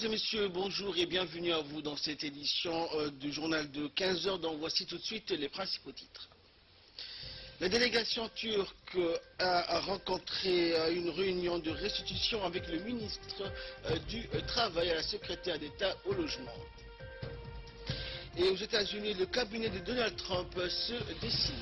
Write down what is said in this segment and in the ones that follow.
et messieurs, bonjour et bienvenue à vous dans cette édition du journal de 15 heures dont voici tout de suite les principaux titres. La délégation turque a rencontré une réunion de restitution avec le ministre du Travail et la secrétaire d'État au logement. Et aux États-Unis, le cabinet de Donald Trump se dessine.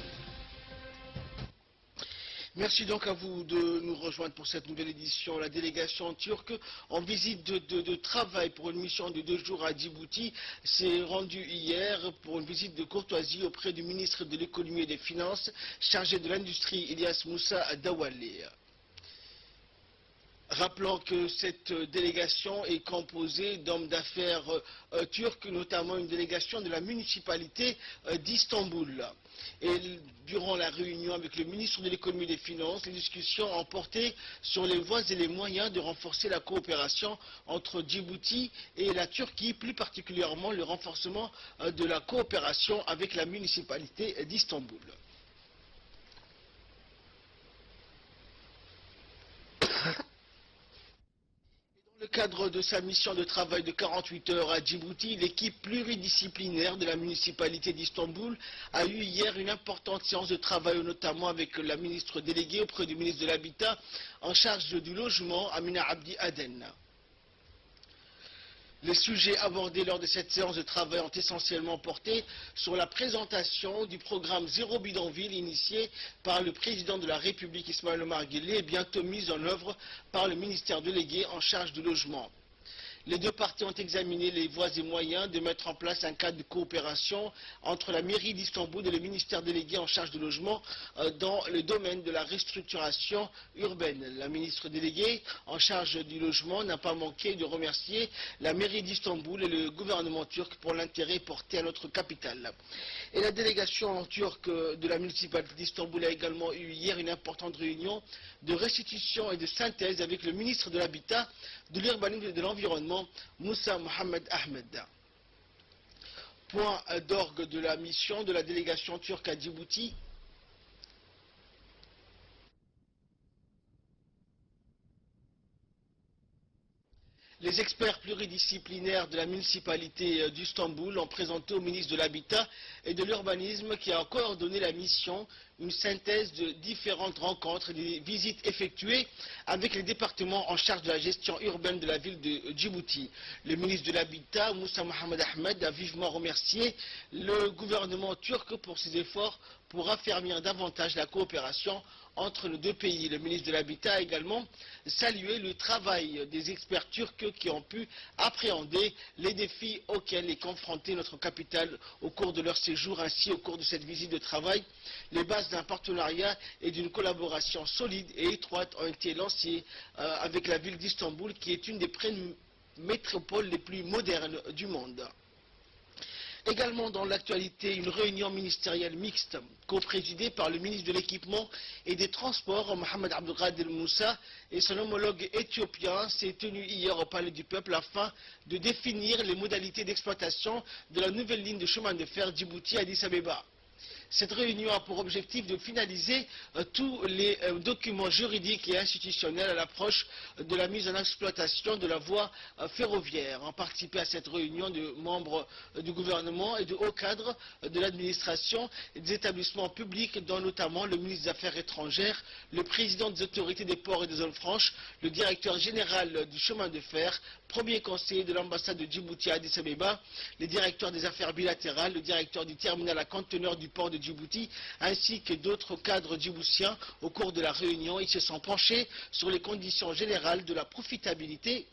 Merci donc à vous de nous rejoindre pour cette nouvelle édition. La délégation turque en visite de travail pour une mission de 2 jours à Djibouti s'est rendue hier pour une visite de courtoisie auprès du ministre de l'économie et des finances chargé de l'industrie Ilyas Moussa Dawalé. Rappelons que cette délégation est composée d'hommes d'affaires turcs, notamment une délégation de la municipalité d'Istanbul. Et durant la réunion avec le ministre de l'économie et des finances, les discussions ont porté sur les voies et les moyens de renforcer la coopération entre Djibouti et la Turquie, plus particulièrement le renforcement de la coopération avec la municipalité d'Istanbul. Dans le cadre de sa mission de travail de 48 heures à Djibouti, l'équipe pluridisciplinaire de la municipalité d'Istanbul a eu hier une importante séance de travail, notamment avec la ministre déléguée auprès du ministre de l'Habitat en charge du logement, Amina Abdi Aden. Les sujets abordés lors de cette séance de travail ont essentiellement porté sur la présentation du programme Zéro Bidonville initié par le président de la République Ismaël Omar Guelleh et bientôt mis en œuvre par le ministère délégué en charge du logement. Les deux parties ont examiné les voies et moyens de mettre en place un cadre de coopération entre la mairie d'Istanbul et le ministère délégué en charge du logement dans le domaine de la restructuration urbaine. La ministre déléguée en charge du logement n'a pas manqué de remercier la mairie d'Istanbul et le gouvernement turc pour l'intérêt porté à notre capitale. Et la délégation turque de la municipalité d'Istanbul a également eu hier une importante réunion de restitution et de synthèse avec le ministre de l'Habitat, de l'Urbanisme et de l'Environnement, Moussa Mohamed Ahmed. Point d'orgue de la mission de la délégation turque à Djibouti. Les experts pluridisciplinaires de la municipalité d'Istanbul ont présenté au ministre de l'Habitat et de l'Urbanisme qui a coordonné la mission une synthèse de différentes rencontres et des visites effectuées avec les départements en charge de la gestion urbaine de la ville de Djibouti. Le ministre de l'Habitat, Moussa Mohamed Ahmed, a vivement remercié le gouvernement turc pour ses efforts pour affermir davantage la coopération entre les deux pays. Le ministre de l'Habitat a également salué le travail des experts turcs qui ont pu appréhender les défis auxquels est confrontée notre capitale au cours de leur séjour. Ainsi, au cours de cette visite de travail, les bases d'un partenariat et d'une collaboration solide et étroite ont été lancées avec la ville d'Istanbul, qui est une des métropoles les plus modernes du monde. Également dans l'actualité, une réunion ministérielle mixte co-présidée par le ministre de l'Équipement et des Transports, Mohamed Abdelkader Moussa, et son homologue éthiopien s'est tenue hier au Palais du Peuple afin de définir les modalités d'exploitation de la nouvelle ligne de chemin de fer Djibouti-Addis Abeba. Cette réunion a pour objectif de finaliser tous les documents juridiques et institutionnels à l'approche de la mise en exploitation de la voie ferroviaire. Ont participé à cette réunion de membres du gouvernement et de hauts cadres de l'administration et des établissements publics, dont notamment le ministre des Affaires étrangères, le président des autorités des ports et des zones franches, le directeur général du chemin de fer, premier conseiller de l'ambassade de Djibouti à Addis Abeba, les directeurs des affaires bilatérales, le directeur du terminal à conteneurs du port de Djibouti, ainsi que d'autres cadres djiboutiens. Au cours de la réunion, ils se sont penchés sur les conditions générales de la profitabilité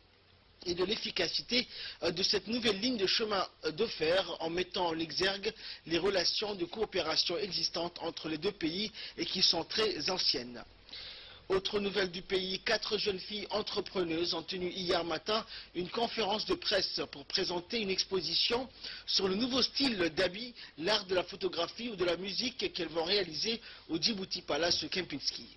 et de l'efficacité de cette nouvelle ligne de chemin de fer, en mettant en exergue les relations de coopération existantes entre les deux pays et qui sont très anciennes. Autre nouvelle du pays, 4 jeunes filles entrepreneuses ont tenu hier matin une conférence de presse pour présenter une exposition sur le nouveau style d'habit, l'art de la photographie ou de la musique qu'elles vont réaliser au Djibouti Palace Kempinski.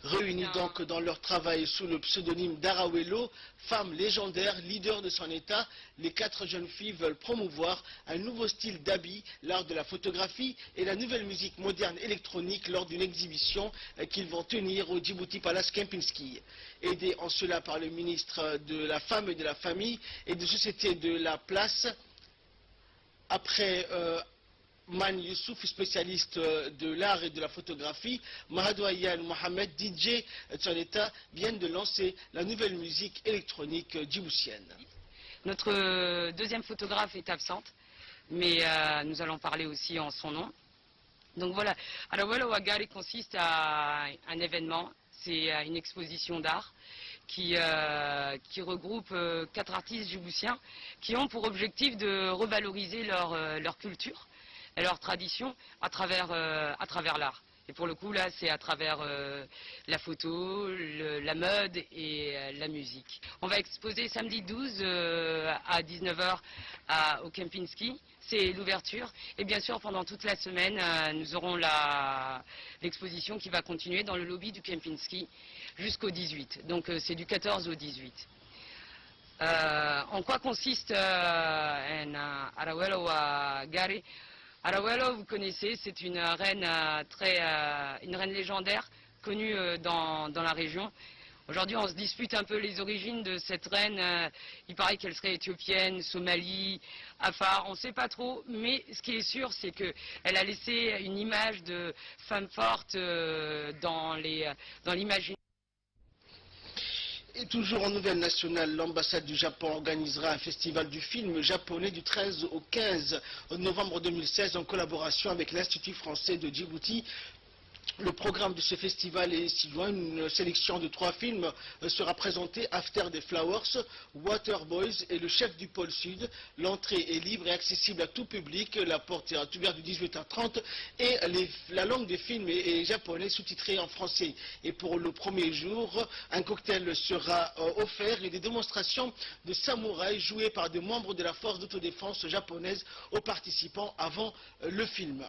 Réunis donc dans leur travail sous le pseudonyme d'Arawelo, femme légendaire, leader de son état, les 4 jeunes filles veulent promouvoir un nouveau style d'habit, l'art de la photographie et la nouvelle musique moderne électronique lors d'une exhibition qu'ils vont tenir au Djibouti Palace Kempinski. Aidés en cela par le ministre de la Femme et de la Famille et de Société de la Place, après Man Youssouf, spécialiste de l'art et de la photographie, Mahadouayan Mohamed, DJ de son état, viennent de lancer la nouvelle musique électronique djiboutienne. Notre deuxième photographe est absente, mais nous allons parler aussi en son nom. Donc voilà, Arawelo Wagari consiste à un événement, c'est une exposition d'art qui regroupe 4 artistes djiboutiens qui ont pour objectif de revaloriser leur culture et leur tradition à travers l'art. Et pour le coup, là, c'est à travers la photo, la mode et la musique. On va exposer samedi 12 à 19 h au Kempinski. C'est l'ouverture. Et bien sûr, pendant toute la semaine, nous aurons l'exposition qui va continuer dans le lobby du Kempinski jusqu'au 18. Donc, c'est du 14 au 18. En quoi consiste Arawelo Wagari? Arawelo, vous connaissez, c'est une reine légendaire connue dans la région. Aujourd'hui, on se dispute un peu les origines de cette reine. Il paraît qu'elle serait éthiopienne, Somalie, Afar, on ne sait pas trop. Mais ce qui est sûr, c'est qu'elle a laissé une image de femme forte dans l'imaginaire. Et toujours en nouvelle nationale, l'ambassade du Japon organisera un festival du film japonais du 13 au 15 novembre 2016 en collaboration avec l'Institut français de Djibouti. Le programme de ce festival est si loin, une sélection de 3 films sera présentée: After the Flowers, Water Boys et Le Chef du pôle Sud. L'entrée est libre et accessible à tout public, la porte est ouverte de 18h30 et la langue des films est japonais sous-titrée en français. Et pour le premier jour, un cocktail sera offert et des démonstrations de samouraïs jouées par des membres de la force d'autodéfense japonaise aux participants avant le film.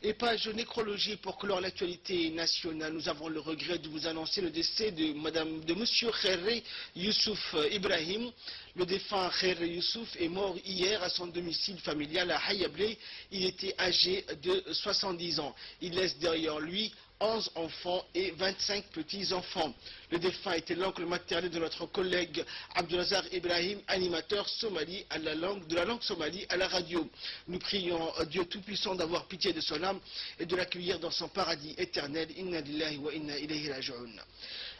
Et page nécrologie pour clore l'actualité nationale. Nous avons le regret de vous annoncer le décès de monsieur Khairé Youssouf Ibrahim. Le défunt Khairé Youssouf est mort hier à son domicile familial à Hayablé. Il était âgé de 70 ans. Il laisse derrière lui 11 enfants et 25 petits-enfants. Le défunt était l'oncle maternel de notre collègue Abdelazar Ibrahim, animateur somali de la langue somalie à la radio. Nous prions Dieu Tout-Puissant d'avoir pitié de son âme et de l'accueillir dans son paradis éternel. Inna lillahi wa inna ilayhi raji'un.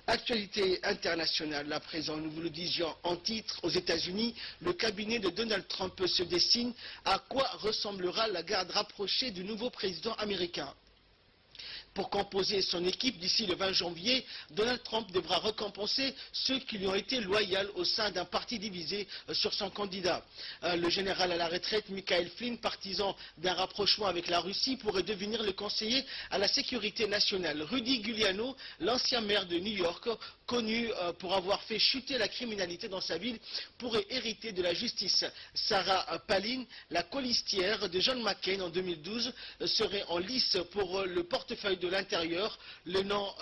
Actualité internationale, à présent, nous vous le disions en titre, aux États-Unis, le cabinet de Donald Trump se dessine. À quoi ressemblera la garde rapprochée du nouveau président américain? Pour composer son équipe d'ici le 20 janvier, Donald Trump devra récompenser ceux qui lui ont été loyaux au sein d'un parti divisé sur son candidat. Le général à la retraite, Michael Flynn, partisan d'un rapprochement avec la Russie, pourrait devenir le conseiller à la sécurité nationale. Rudy Giuliani, l'ancien maire de New York, connu pour avoir fait chuter la criminalité dans sa ville, pourrait hériter de la justice. Sarah Palin, la colistière de John McCain en 2012, serait en lice pour le portefeuille de l'Intérieur. Le nom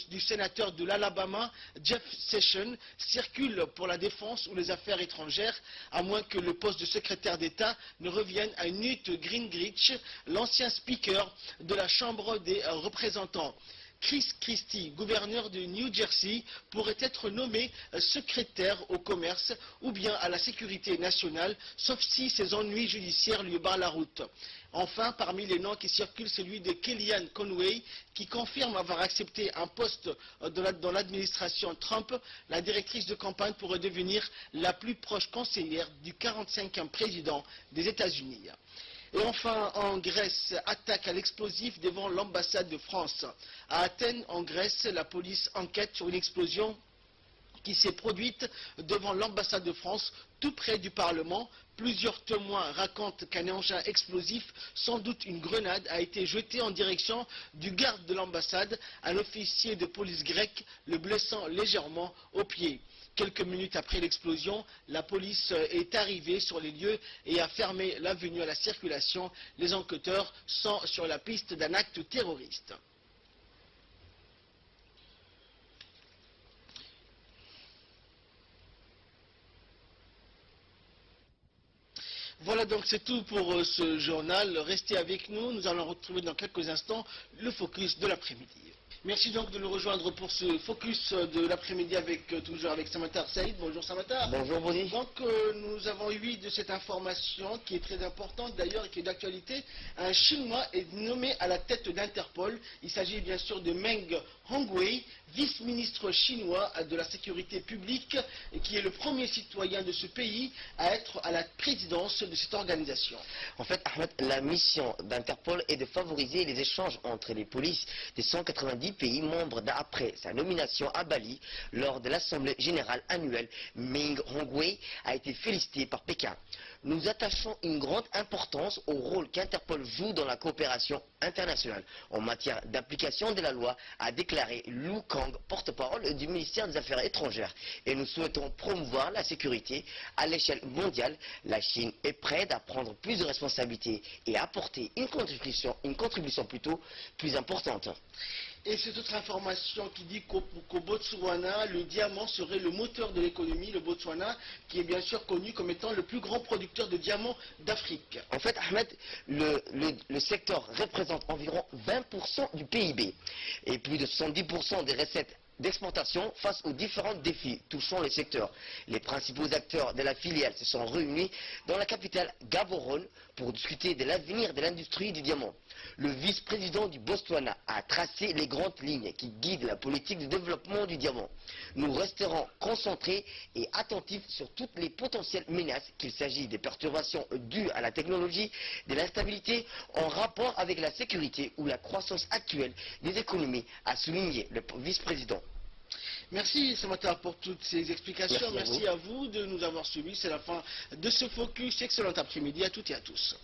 du sénateur de l'Alabama, Jeff Sessions, circule pour la défense ou les affaires étrangères, à moins que le poste de secrétaire d'État ne revienne à Newt Gingrich, l'ancien speaker de la Chambre des représentants. Chris Christie, gouverneur de New Jersey, pourrait être nommé secrétaire au commerce ou bien à la sécurité nationale, sauf si ses ennuis judiciaires lui barrent la route. Enfin, parmi les noms qui circulent, celui de Kellyanne Conway, qui confirme avoir accepté un poste dans l'administration Trump. La directrice de campagne pourrait devenir la plus proche conseillère du 45e président des États-Unis. Et enfin, en Grèce, attaque à l'explosif devant l'ambassade de France. À Athènes, en Grèce, la police enquête sur une explosion qui s'est produite devant l'ambassade de France, tout près du Parlement. Plusieurs témoins racontent qu'un engin explosif, sans doute une grenade, a été jeté en direction du garde de l'ambassade, un officier de police grec, le blessant légèrement au pied. Quelques minutes après l'explosion, la police est arrivée sur les lieux et a fermé l'avenue à la circulation. Les enquêteurs sont sur la piste d'un acte terroriste. Voilà, donc c'est tout pour ce journal. Restez avec nous, nous allons retrouver dans quelques instants le focus de l'après-midi. Merci donc de nous rejoindre pour ce focus de l'après-midi toujours avec Samatar Saïd. Bonjour Samatar. Bonjour Boni. Donc nous avons eu de cette information qui est très importante d'ailleurs et qui est d'actualité. Un Chinois est nommé à la tête d'Interpol. Il s'agit bien sûr de Meng Hongwei, vice-ministre chinois de la sécurité publique et qui est le premier citoyen de ce pays à être à la présidence de cette organisation. En fait, Ahmed, la mission d'Interpol est de favoriser les échanges entre les polices des 190 pays membres après sa nomination à Bali lors de l'Assemblée générale annuelle. Meng Hongwei a été félicité par Pékin. Nous attachons une grande importance au rôle qu'Interpol joue dans la coopération internationale en matière d'application de la loi, a déclaré Lu Kang, porte-parole du ministère des Affaires étrangères. Et nous souhaitons promouvoir la sécurité à l'échelle mondiale. La Chine est prête à prendre plus de responsabilités et à apporter une contribution plutôt plus importante. Et cette autre information qui dit qu'au Botswana, le diamant serait le moteur de l'économie, le Botswana, qui est bien sûr connu comme étant le plus grand producteur de diamants d'Afrique. En fait, Ahmed, le secteur représente environ 20% du PIB et plus de 70% des recettes d'exportation face aux différents défis touchant le secteur. Les principaux acteurs de la filiale se sont réunis dans la capitale Gaborone pour discuter de l'avenir de l'industrie du diamant. Le vice-président du Botswana a tracé les grandes lignes qui guident la politique de développement du diamant. Nous resterons concentrés et attentifs sur toutes les potentielles menaces, qu'il s'agisse des perturbations dues à la technologie, de l'instabilité en rapport avec la sécurité ou la croissance actuelle des économies, a souligné le vice-président. Merci Samata pour toutes ces explications. Merci à vous de nous avoir suivis. C'est la fin de ce focus. Excellent après-midi à toutes et à tous.